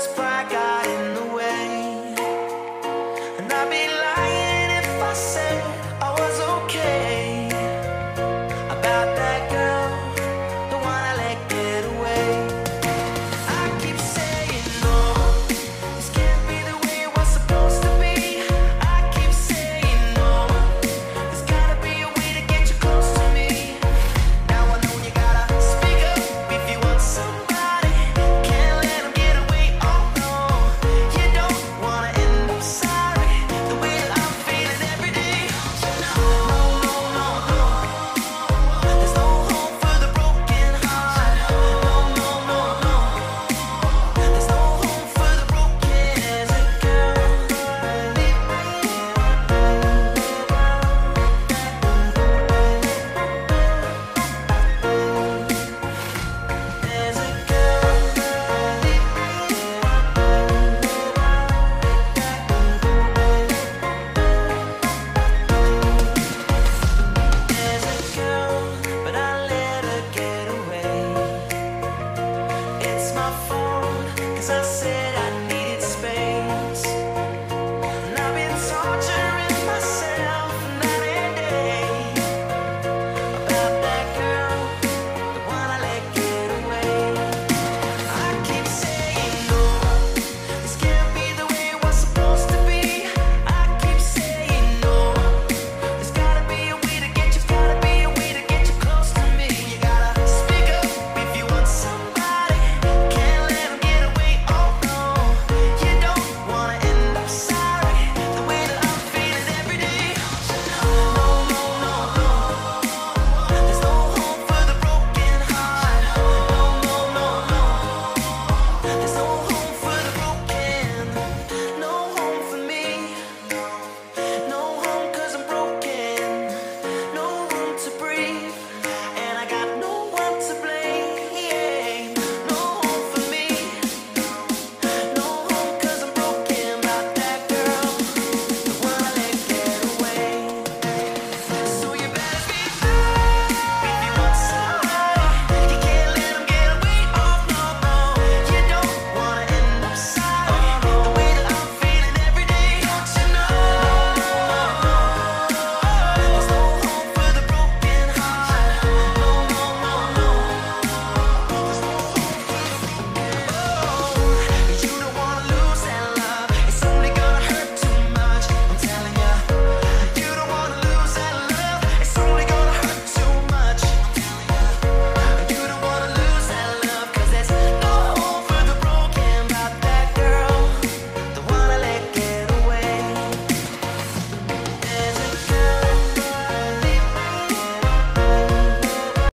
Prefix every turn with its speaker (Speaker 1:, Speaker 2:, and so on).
Speaker 1: cause pride got in the way. And I'd be lying if I said I was okay about that girl, the one I let get away. I keep saying no, this can't be the way it was supposed to be. I keep saying no, there's gotta be a way to get you close to me. Now I know you gotta speak up if you want somebody. Can't let them get away, oh no. You don't wanna end up sorry, the way that I'm feeling every day. No, no, no, no. There's no hope for the broken heart. No, no, no, no. There's no hope for the broken. There's a girl. There's a girl, but I let her get away. It's my fault, 'cause I said